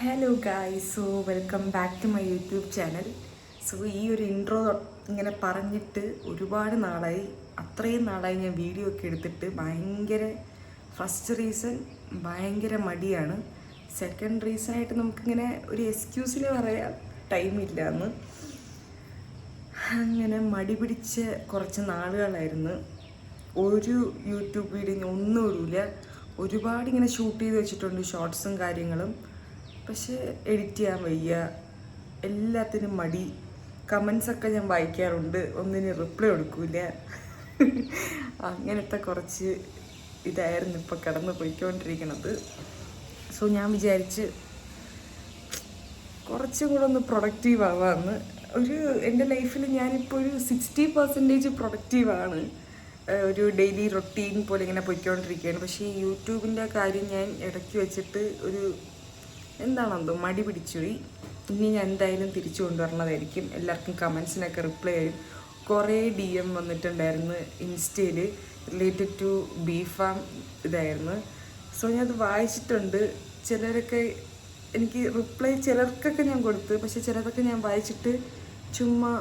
Hello guys, welcome back to my YouTube channel. ഈ ഒരു intro ഇങ്ങനെ പറഞ്ഞിട്ട് ഒരുപാട് നാളായി. അത്രയും നാളായി ഞാൻ വീഡിയോ ഒക്കെ എടുത്തിട്ട്. ഫസ്റ്റ് റീസൺ ഭയങ്കര മടിയാണ്. സെക്കൻഡ് റീസണായിട്ട് നമുക്കിങ്ങനെ ഒരു എക്സ്ക്യൂസിൽ പറയാം, ടൈമില്ല എന്ന്. അങ്ങനെ മടി പിടിച്ച കുറച്ച് നാളുകളായിരുന്നു. ഒരു യൂട്യൂബ് വീഡിയോ ഒന്നും ഇടില്ല. ഒരുപാട് ഇങ്ങനെ ഷൂട്ട് ചെയ്ത് വെച്ചിട്ടുണ്ട്, ഷോർട്സും കാര്യങ്ങളും. പക്ഷേ എഡിറ്റ് ചെയ്യാൻ വയ്യ, എല്ലാത്തിനും മടി. കമൻസൊക്കെ ഞാൻ വായിക്കാറുണ്ട്, ഒന്നിന് റിപ്ലൈ കൊടുക്കില്ല. അങ്ങനത്തെ കുറച്ച് ഇതായിരുന്നു ഇപ്പോൾ കടന്നു പോയിക്കൊണ്ടിരിക്കുന്നത്. ഞാൻ വിചാരിച്ച് കുറച്ചും കൂടെ ഒന്ന് പ്രൊഡക്റ്റീവ് ആവാമെന്ന്. എൻ്റെ ലൈഫിൽ ഞാനിപ്പോൾ ഒരു 60% പ്രൊഡക്റ്റീവാണ്. ഒരു ഡെയിലി റൊട്ടീൻ പോലെ ഇങ്ങനെ പോയിക്കൊണ്ടിരിക്കുകയാണ്. പക്ഷേ ഈ യൂട്യൂബിൻ്റെ കാര്യം ഞാൻ ഇടയ്ക്ക് വെച്ചിട്ട് എന്താണെന്തോ മടി പിടിച്ചുപോയി. ഇനി ഞാൻ എന്തായാലും തിരിച്ചു കൊണ്ടുവരണതായിരിക്കും. എല്ലാവർക്കും കമൻസിനൊക്കെ റിപ്ലൈ ചെയ്യും. കുറേ DM വന്നിട്ടുണ്ടായിരുന്നു ഇൻസ്റ്റയിൽ റിലേറ്റഡ് ടു ബീഫാം ഇതായിരുന്നു. ഞാനത് വായിച്ചിട്ടുണ്ട്. ചിലരൊക്കെ എനിക്ക് റിപ്ലൈ, ചിലർക്കൊക്കെ ഞാൻ കൊടുത്തു, പക്ഷെ ചിലതൊക്കെ ഞാൻ വായിച്ചിട്ട് ചുമ്മാ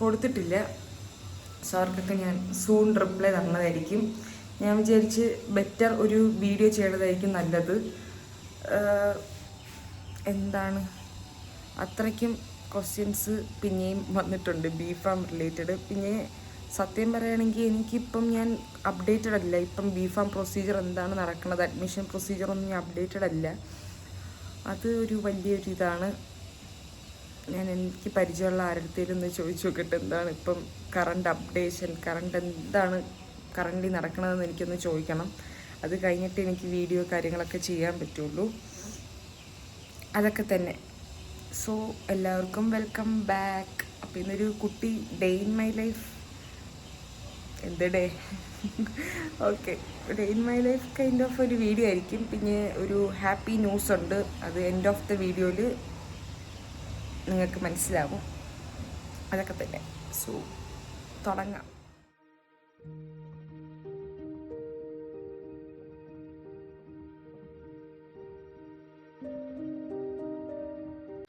കൊടുത്തിട്ടില്ല. അവർക്കൊക്കെ ഞാൻ സൂൺ റിപ്ലൈ തരണതായിരിക്കും. ഞാൻ വിചാരിച്ച് ബെറ്റർ ഒരു വീഡിയോ ചെയ്യണതായിരിക്കും നല്ലത്. എന്താണ്, അത്രയ്ക്കും ക്വസ്റ്റ്യൻസ് പിന്നെയും വന്നിട്ടുണ്ട് ബീഫാം റിലേറ്റഡ്. പിന്നെ സത്യം പറയുകയാണെങ്കിൽ എനിക്കിപ്പം ഞാൻ അപ്ഡേറ്റഡ് അല്ല. ഇപ്പം ബീഫാം പ്രൊസീജിയർ എന്താണ് നടക്കുന്നത്, അഡ്മിഷൻ പ്രൊസീജിയറൊന്നും ഞാൻ അപ്ഡേറ്റഡ് അല്ല. അത് ഒരു വലിയൊരു ഇതാണ്. ഞാൻ എനിക്ക് പരിചയമുള്ള ആരുടെയും ഒന്ന് ചോദിച്ചു നോക്കട്ടെ, എന്താണ് ഇപ്പം കറണ്ട് അപ്ഡേഷൻ, എന്താണ് കറണ്ട്ലി നടക്കണതെന്ന് എനിക്കൊന്ന് ചോദിക്കണം. അത് കഴിഞ്ഞിട്ട് എനിക്ക് വീഡിയോ കാര്യങ്ങളൊക്കെ ചെയ്യാൻ പറ്റുള്ളൂ. അതൊക്കെ തന്നെ. എല്ലാവർക്കും വെൽക്കം ബാക്ക്. അപ്പോൾ ഇന്നൊരു കുട്ടി day in my life, okay, day in my life kind of ഒരു വീഡിയോ ആയിരിക്കും. പിന്നെ ഒരു ഹാപ്പി ന്യൂസ് ഉണ്ട്, അത് എൻഡ് ഓഫ് ദ വീഡിയോയിൽ നിങ്ങൾക്ക് മനസ്സിലാവും. അതൊക്കെ തന്നെ. തുടങ്ങാം.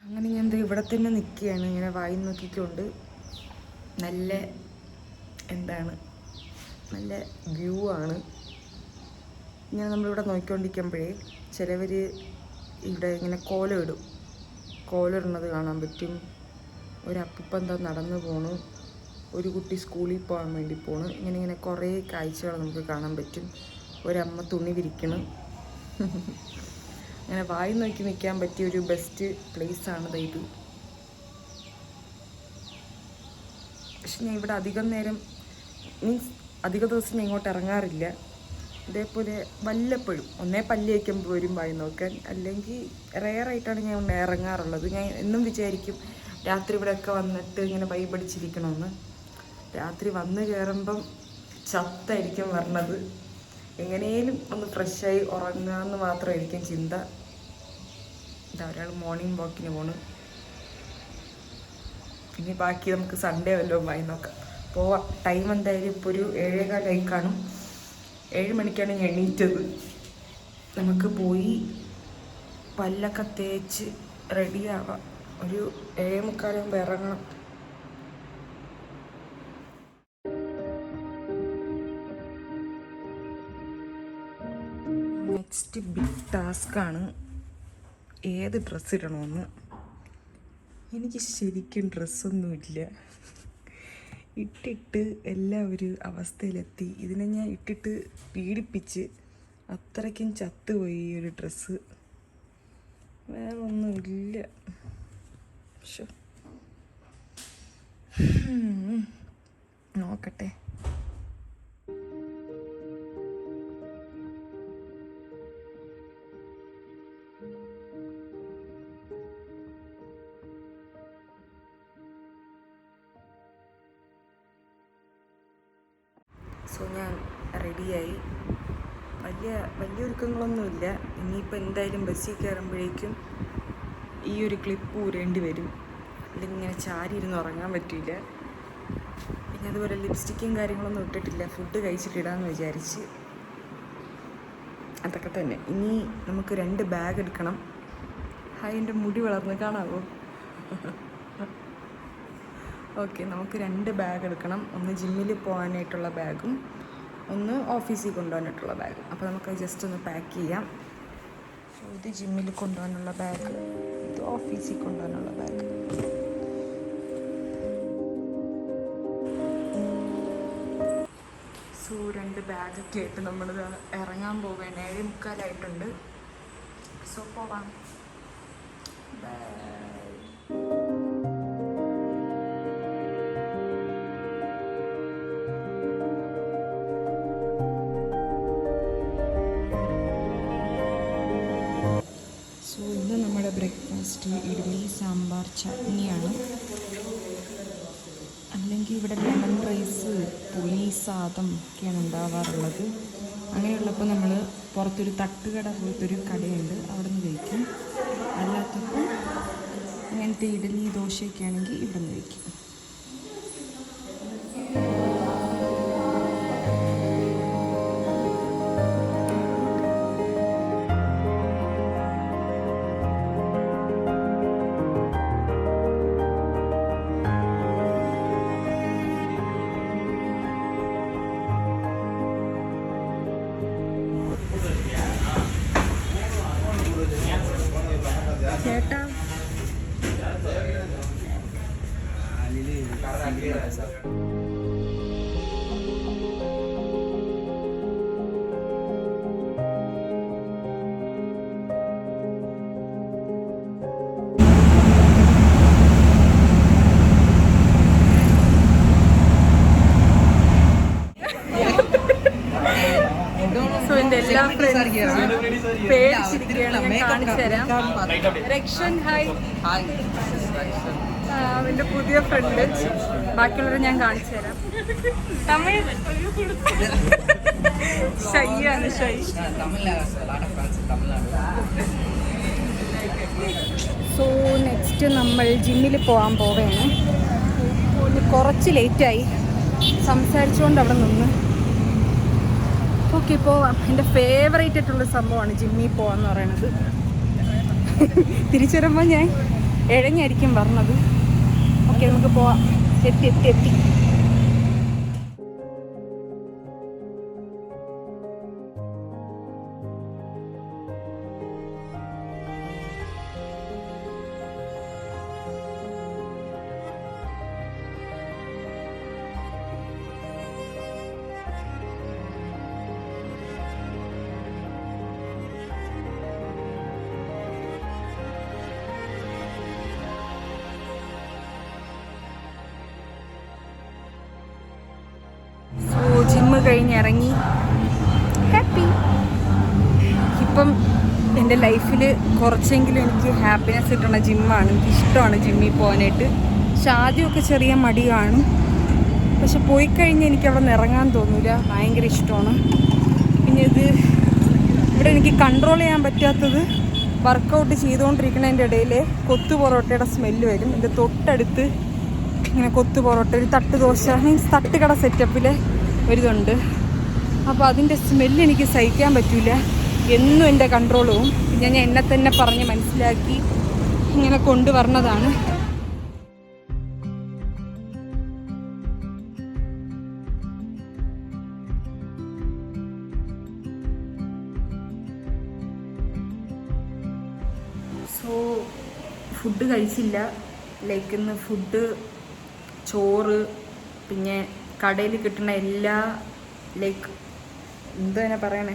അങ്ങനെ ഞാൻ ഇവിടെ തന്നെ നിൽക്കുകയാണ്, ഇങ്ങനെ വായി നോക്കിക്കൊണ്ട്. നല്ല വ്യൂ ആണ്. ഇങ്ങനെ നമ്മളിവിടെ നോക്കിക്കൊണ്ടിരിക്കുമ്പോഴേ ചിലവർ ഇവിടെ ഇങ്ങനെ കോലിടുന്നത് കാണാൻ പറ്റും. ഒരപ്പൂപ്പൻ എന്താ നടന്നു പോണു, ഒരു കുട്ടി സ്കൂളിൽ പോകാൻ വേണ്ടി പോണു. ഇങ്ങനെ കുറേ കാഴ്ചകൾ നമുക്ക് കാണാൻ പറ്റും. ഒരമ്മ തുണി വിരിക്കണം. അങ്ങനെ വായി നോക്കി നിൽക്കാൻ പറ്റിയ ഒരു ബെസ്റ്റ് പ്ലേസാണ് ഇത്. പക്ഷെ ഞാൻ ഇവിടെ അധിക ദിവസം ഞാൻ ഇങ്ങോട്ട് ഇറങ്ങാറില്ല. ഇതേപോലെ വല്ലപ്പോഴും ഒന്നേ പല്ല് വയ്ക്കുമ്പോൾ വരും വായി നോക്കാൻ, അല്ലെങ്കിൽ റെയറായിട്ടാണ് ഞാൻ ഇറങ്ങാറുള്ളത്. ഞാൻ എന്നും വിചാരിക്കും രാത്രി ഇവിടെയൊക്കെ വന്നിട്ട് ഇങ്ങനെ വൈബടിച്ചിരിക്കണമെന്ന്. രാത്രി വന്ന് കയറുമ്പം ചത്തായിരിക്കും വരണത്. എങ്ങനെയും ഒന്ന് ഫ്രഷായി ഉറങ്ങാമെന്ന് മാത്രമായിരിക്കും ചിന്ത. ഒരാൾ മോർണിംഗ് വാക്കിന് പോണ്. ഇനി ബാക്കി നമുക്ക് സൺഡേ വല്ലതും വായി നോക്കാം, പോവാം. ടൈം എന്തായാലും ഇപ്പോൾ ഒരു 7:15 കാണും. 7 മണിക്കാണ് ഞാൻ എണീറ്റത്. നമുക്ക് പോയി പല്ലൊക്കെ തേച്ച് റെഡിയാവാം. ഒരു 7:45 ഇറങ്ങണം. നെക്സ്റ്റ് ബിഗ് ടാസ്ക്കാണ് ഏത് ഡ്രസ്സ് ഇടണമെന്ന്. എനിക്ക് ശരിക്കും ഡ്രസ്സൊന്നുമില്ല. ഇട്ടിട്ട് എല്ലാ ഒരു അവസ്ഥയിലെത്തി. ഇതിനെ ഞാൻ ഇട്ടിട്ട് പീഡിപ്പിച്ച് അത്രയ്ക്കും ചത്തുപോയി ഈ ഒരു ഡ്രസ്സ്. വേറെ ഒന്നുമില്ല. നോക്കട്ടെ. ഞാൻ റെഡിയായി. വലിയ ഒരുക്കങ്ങളൊന്നുമില്ല. ഇനിയിപ്പോൾ എന്തായാലും ബസ്സിൽ കയറുമ്പോഴേക്കും ഈ ഒരു ക്ലിപ്പ് ഊരേണ്ടി വരും, അല്ലെങ്കിൽ ഇങ്ങനെ ചാരി ഇരുന്ന് ഉറങ്ങാൻ പറ്റില്ല. പിന്നെ അതുപോലെ ലിപ്സ്റ്റിക്കും കാര്യങ്ങളൊന്നും ഇട്ടിട്ടില്ല. ഫുഡ് കഴിച്ചിട്ടിടാമെന്ന് വിചാരിച്ച്. അതൊക്കെ തന്നെ. ഇനി നമുക്ക് 2 ബാഗ് എടുക്കണം. ഹായ്, എൻ്റെ മുടി വളർന്ന് കാണാവോ? ഓക്കെ, നമുക്ക് 2 ബാഗ് എടുക്കണം. ഒന്ന് ജിമ്മിൽ പോകാനായിട്ടുള്ള ബാഗും ഒന്ന് ഓഫീസിൽ കൊണ്ടുപോകാനായിട്ടുള്ള ബാഗും. അപ്പോൾ നമുക്ക് ജസ്റ്റ് ഒന്ന് പാക്ക് ചെയ്യാം. സോ ഇത് ജിമ്മിൽ കൊണ്ടുപോകാനുള്ള ബാഗ്, ഇത് ഓഫീസിൽ കൊണ്ടുപോകാനുള്ള ബാഗ്. സോ 2 ബാഗൊക്കെ ആയിട്ട് നമ്മൾ ഇറങ്ങാൻ പോവുകയാണ്. 7:45 സോ പോവാം. ബൈ. സോ ഇന്ന് നമ്മുടെ ബ്രേക്ക്ഫാസ്റ്റ് ഇഡ്ഡലി സാമ്പാർ ചട്നിയാണ്. അല്ലെങ്കിൽ ഇവിടെ ലെമൺ റൈസ്, പുളി സാദം ഒക്കെയാണ് ഉണ്ടാവാറുള്ളത്. അങ്ങനെയുള്ളപ്പോൾ നമ്മൾ പുറത്തൊരു തട്ടുകട പോലത്തൊരു കടയുണ്ട്, അവിടെ നിന്ന് കഴിക്കും. അല്ലാത്തപ്പോൾ അങ്ങനത്തെ ഇഡ്ഡലി ദോശയൊക്കെ ആണെങ്കിൽ ഇവിടെ നിന്ന് കഴിക്കും. ചേട്ടാ, സോ എൻ്റെ എല്ലാ ഫ്രണ്ട്സും പേടിച്ചിരിക്കുകയാണ്. ഞാൻ കാണിച്ചു തരാം. രക്ഷൻ, ഹായ്. അവൻ്റെ പുതിയ ഫ്രണ്ട്. ബാക്കിയുള്ളവരെ ഞാൻ കാണിച്ചു തരാം. തമിഴ് ഷൈയാണ്, ഷൈ. സോ നെക്സ്റ്റ് നമ്മൾ ജിമ്മിൽ പോകാൻ പോവുകയാണ്. കുറച്ച് ലേറ്റായി, സംസാരിച്ചുകൊണ്ട് അവിടെ നിന്ന്. ഓക്കെ, പോവാം. എൻ്റെ ഫേവറേറ്റ് ആയിട്ടുള്ള സംഭവമാണ് ജിമ്മിൽ പോകാമെന്ന് പറയണത്. തിരിച്ചു വരുമ്പോൾ ഞാൻ ഇഴഞ്ഞായിരിക്കും പറഞ്ഞത്. ഓക്കെ, നമുക്ക് പോവാം. എത്തി. ജിമ്മ് കഴിഞ്ഞിറങ്ങി ഹാപ്പി. ഇപ്പം എൻ്റെ ലൈഫിൽ കുറച്ചെങ്കിലും എനിക്ക് ഹാപ്പിനെസ് കിട്ടുന്ന ജിമ്മാണ്. എനിക്കിഷ്ടമാണ് ജിമ്മിൽ പോകാനായിട്ട്. പക്ഷെ ആദ്യമൊക്കെ ചെറിയ മടി കാണും, പക്ഷെ പോയി കഴിഞ്ഞ് എനിക്ക് അവിടെ നിന്ന് ഇറങ്ങാൻ തോന്നില്ല. ഭയങ്കര ഇഷ്ടമാണ്. പിന്നെ ഇവിടെ എനിക്ക് കൺട്രോൾ ചെയ്യാൻ പറ്റാത്തത്, വർക്കൗട്ട് ചെയ്തുകൊണ്ടിരിക്കുന്നതിൻ്റെ ഇടയിൽ കൊത്തു പൊറോട്ടയുടെ സ്മെല്ല് വരും. എൻ്റെ തൊട്ടടുത്ത് ഇങ്ങനെ കൊത്തു പൊറോട്ട, ഒരു തട്ട് ദോശ, മീൻസ് തട്ടുകട സെറ്റപ്പിൽ ഒരിതുണ്ട്. അപ്പോൾ അതിൻ്റെ സ്മെല്ല് എനിക്ക് സഹിക്കാൻ പറ്റില്ല. എന്നും എൻ്റെ കൺട്രോൾ പോവും. ഞാൻ എന്നെ തന്നെ പറഞ്ഞ് മനസ്സിലാക്കി ഇങ്ങനെ കൊണ്ടുവരണതാണ്. സോ ഫുഡ് കഴിച്ചില്ല. ലൈക്ക് ഇന്ന് ഫുഡ് ചോറ്, പിന്നെ കടയിൽ കിട്ടുന്ന എല്ലാ ലൈക്ക് എന്താ പറയണേ,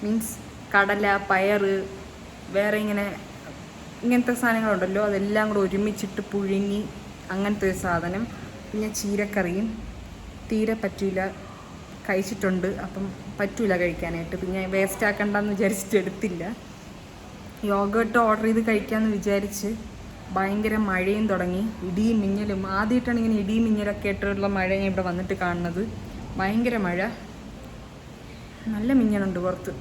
മീൻസ് കടല, പയറ്, വേറെ ഇങ്ങനത്തെ സാധനങ്ങളുണ്ടല്ലോ, അതെല്ലാം കൂടെ ഒരുമിച്ചിട്ട് പുഴുങ്ങി അങ്ങനത്തെ ഒരു സാധനം. പിന്നെ ചീരക്കറിയും തീരെ പറ്റൂല, കഴിച്ചിട്ടുണ്ട്. അപ്പം പറ്റൂല കഴിക്കാനായിട്ട്. പിന്നെ വേസ്റ്റ് ആക്കണ്ടെന്ന് വിചാരിച്ചിട്ട് എടുത്തില്ല. യോഗട്ട് ഓർഡർ ചെയ്ത് കഴിക്കാമെന്ന് വിചാരിച്ച് ഭയങ്കര മഴയും തുടങ്ങി, ഇടിയും മിന്നലും. ആദ്യമായിട്ടാണ് ഇങ്ങനെ ഇടിയും മിന്നലൊക്കെ ആയിട്ടുള്ള മഴ ഞാൻ ഇവിടെ വന്നിട്ട് കാണുന്നത്. ഭയങ്കര മഴ, നല്ല മിന്നലുണ്ട് പുറത്ത്.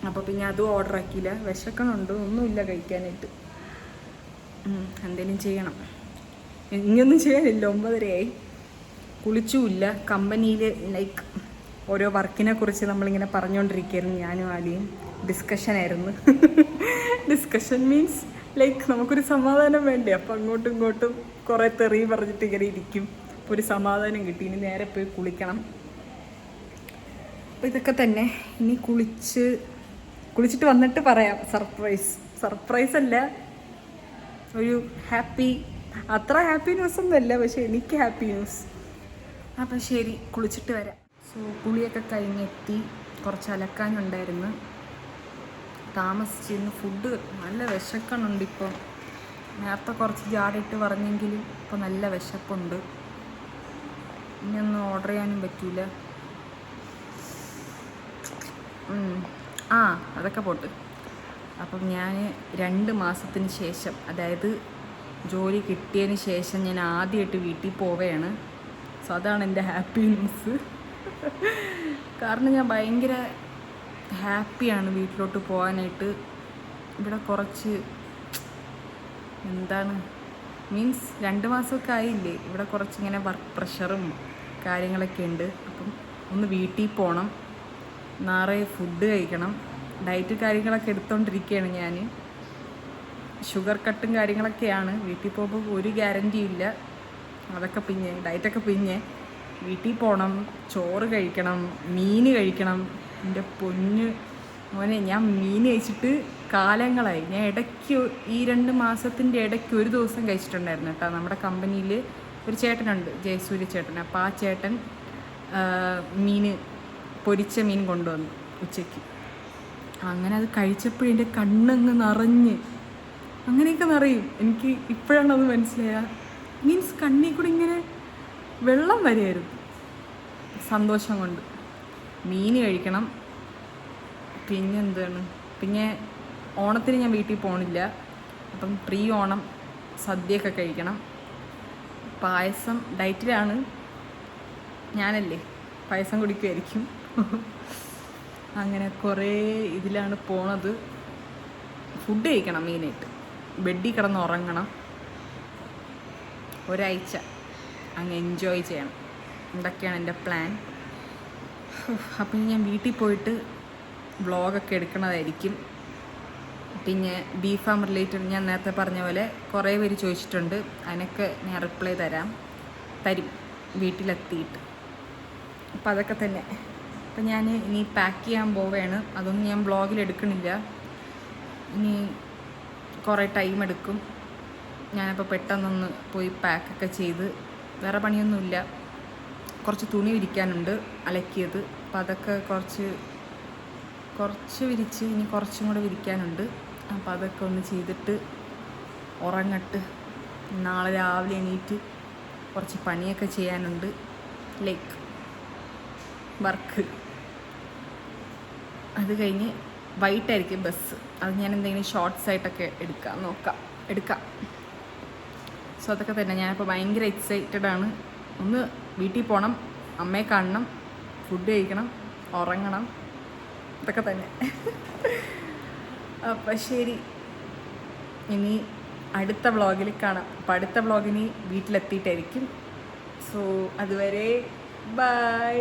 അപ്പോൾ പിന്നെ അതും ഓർഡർ ആക്കിയില്ല. വിശക്കണുണ്ട്, ഒന്നുമില്ല കഴിക്കാനായിട്ട്. എന്തെങ്കിലും ചെയ്യണം. ഇനിയൊന്നും ചെയ്യാനില്ല. 9:30 കുളിച്ചുമില്ല. കമ്പനിയിൽ ലൈക്ക് ഓരോ വർക്കിനെ കുറിച്ച് നമ്മളിങ്ങനെ പറഞ്ഞുകൊണ്ടിരിക്കുകയായിരുന്നു. ഞാനും ആലിയും ഡിസ്കഷനായിരുന്നു. ഡിസ്കഷൻ മീൻസ് ലൈക്ക് നമുക്കൊരു സമാധാനം വേണ്ടേ, അപ്പം അങ്ങോട്ടും ഇങ്ങോട്ടും കുറേ തെറി പറഞ്ഞിട്ട് ഇങ്ങനെ ഇരിക്കും. അപ്പോൾ ഒരു സമാധാനം കിട്ടി. ഇനി നേരെ പോയി കുളിക്കണം. അപ്പോൾ ഇതൊക്കെ തന്നെ. ഇനി കുളിച്ചിട്ട് വന്നിട്ട് പറയാം. സർപ്രൈസ് അല്ല, ഒരു ഹാപ്പി, അത്ര ഹാപ്പി ന്യൂസ് ഒന്നുമല്ല, പക്ഷെ എനിക്ക് ഹാപ്പി ന്യൂസ്. അപ്പം ശരി, കുളിച്ചിട്ട് വരാം. സോ കുളിയൊക്കെ കഴിഞ്ഞെത്തി. കുറച്ച് അലക്കാനുണ്ടായിരുന്നു, താമസിച്ചിരുന്നു. ഫുഡ് നല്ല വിശക്കണുണ്ട് ഇപ്പോൾ. നേരത്തെ കുറച്ച് ജാടിയിട്ട് പറഞ്ഞെങ്കിലും ഇപ്പോൾ നല്ല വിശപ്പുണ്ട്. ഇനിയൊന്നും ഓർഡർ ചെയ്യാനും പറ്റൂല. അതൊക്കെ പോട്ട്. അപ്പം ഞാൻ 2 മാസത്തിന് ശേഷം, അതായത് ജോലി കിട്ടിയതിന് ശേഷം ഞാൻ ആദ്യമായിട്ട് വീട്ടിൽ പോവുകയാണ്. സോ അതാണ് എൻ്റെ ഹാപ്പി ന്യൂസ്. കാരണം ഞാൻ ഭയങ്കര ഹാപ്പിയാണ് വീട്ടിലോട്ട് പോകാനായിട്ട്. ഇവിടെ കുറച്ച് എന്താണ് മീൻസ് 2 മാസമൊക്കെ ആയില്ലേ, ഇവിടെ കുറച്ചിങ്ങനെ വർക്ക് പ്രഷറും കാര്യങ്ങളൊക്കെ ഉണ്ട്. അപ്പം ഒന്ന് വീട്ടിൽ പോകണം, നിറയെ ഫുഡ് കഴിക്കണം. ഡയറ്റ് കാര്യങ്ങളൊക്കെ എടുത്തുകൊണ്ടിരിക്കുകയാണ് ഞാൻ. ഷുഗർ കട്ടും കാര്യങ്ങളൊക്കെയാണ്. വീട്ടിൽ പോകുമ്പോൾ ഒരു ഗ്യാരൻറ്റി ഇല്ല. അതൊക്കെ പിന്നെ ഡയറ്റൊക്കെ പിന്നെ വീട്ടിൽ പോകണം, ചോറ് കഴിക്കണം, മീൻ കഴിക്കണം. എൻ്റെ പൊന്ന് മോനെ, ഞാൻ മീൻ കഴിച്ചിട്ട് കാലങ്ങളായി. ഞാൻ ഇടയ്ക്ക് ഈ 2 മാസത്തിൻ്റെ ഇടയ്ക്ക് ഒരു ദിവസം കഴിച്ചിട്ടുണ്ടായിരുന്നു കേട്ടോ. നമ്മുടെ കമ്പനിയിൽ ഒരു ചേട്ടനുണ്ട്, ജയസൂര്യ ചേട്ടൻ. അപ്പോൾ ആ ചേട്ടൻ പൊരിച്ച മീൻ കൊണ്ടുവന്നു ഉച്ചയ്ക്ക്. അങ്ങനെ അത് കഴിച്ചപ്പോഴും എൻ്റെ കണ്ണങ്ങ് നിറഞ്ഞ്, അങ്ങനെയൊക്കെ നിറയും. എനിക്ക് ഇപ്പോഴാണ് അത് മനസ്സിലായ. മീൻസ് കണ്ണിൽ കൂടി ഇങ്ങനെ വെള്ളം വരെയായിരുന്നു സന്തോഷം കൊണ്ട്. മീൻ കഴിക്കണം. പിന്നെ ഓണത്തിന് ഞാൻ വീട്ടിൽ പോകണില്ല. അപ്പം പ്രീ ഓണം സദ്യയൊക്കെ കഴിക്കണം. പായസം ഡയറ്റിലാണ് ഞാനല്ലേ, പായസം കുടിക്കുമായിരിക്കും. അങ്ങനെ കുറേ ഇതിലാണ് പോണത്. ഫുഡ് കഴിക്കണം മെയിനായിട്ട്. ബെഡിൽ കിടന്ന് ഉറങ്ങണം. ഒരാഴ്ച അങ്ങ് എൻജോയ് ചെയ്യണം. ഇതൊക്കെയാണ് എൻ്റെ പ്ലാൻ. അപ്പം ഞാൻ വീട്ടിൽ പോയിട്ട് വ്ളോഗൊക്കെ എടുക്കണതായിരിക്കും. പിന്നെ ബീഫ് ഫാം റിലേറ്റഡ് ഞാൻ നേരത്തെ പറഞ്ഞ പോലെ കുറേ പേര് ചോദിച്ചിട്ടുണ്ട്. അതിനൊക്കെ ഞാൻ റിപ്ലൈ തരും വീട്ടിലെത്തിയിട്ട്. അപ്പം അതൊക്കെ തന്നെ. അപ്പം ഞാൻ ഇനി പാക്ക് ചെയ്യാൻ പോവുകയാണ്. അതൊന്നും ഞാൻ വ്ളോഗിൽ എടുക്കണില്ല. ഇനി കുറേ ടൈം എടുക്കും. ഞാനപ്പോൾ പെട്ടെന്നൊന്ന് പോയി പാക്കൊക്കെ ചെയ്ത്, വേറെ പണിയൊന്നുമില്ല. കുറച്ച് തുണി വിരിക്കാനുണ്ട്, അലക്കിയത്. അപ്പോൾ അതൊക്കെ കുറച്ച് വിരിച്ച് ഇനി കുറച്ചും കൂടെ വിരിക്കാനുണ്ട്. അപ്പോൾ അതൊക്കെ ഒന്ന് ചെയ്തിട്ട് ഉറങ്ങട്ട്. നാളെ രാവിലെ എണീറ്റ് കുറച്ച് പണിയൊക്കെ ചെയ്യാനുണ്ട്, ലൈക്ക് വർക്ക്. അത് കഴിഞ്ഞ് വൈകിട്ടായിരിക്കും ബസ്. അത് ഞാൻ എന്തെങ്കിലും ഷോർട്സ് ആയിട്ടൊക്കെ എടുക്കാം. സോ അതൊക്കെ തന്നെ. ഞാനിപ്പോൾ ഭയങ്കര എക്സൈറ്റഡാണ്. ഒന്ന് വീട്ടിൽ പോകണം, അമ്മയെ കാണണം, ഫുഡ് കഴിക്കണം, ഉറങ്ങണം. ഇതൊക്കെ തന്നെ. അപ്പം ശരി, ഇനി അടുത്ത വ്ളോഗിൽ കാണാം. അപ്പം അടുത്ത വ്ളോഗിന് വീട്ടിലെത്തിയിട്ടായിരിക്കും. സോ അതുവരെ ബൈ.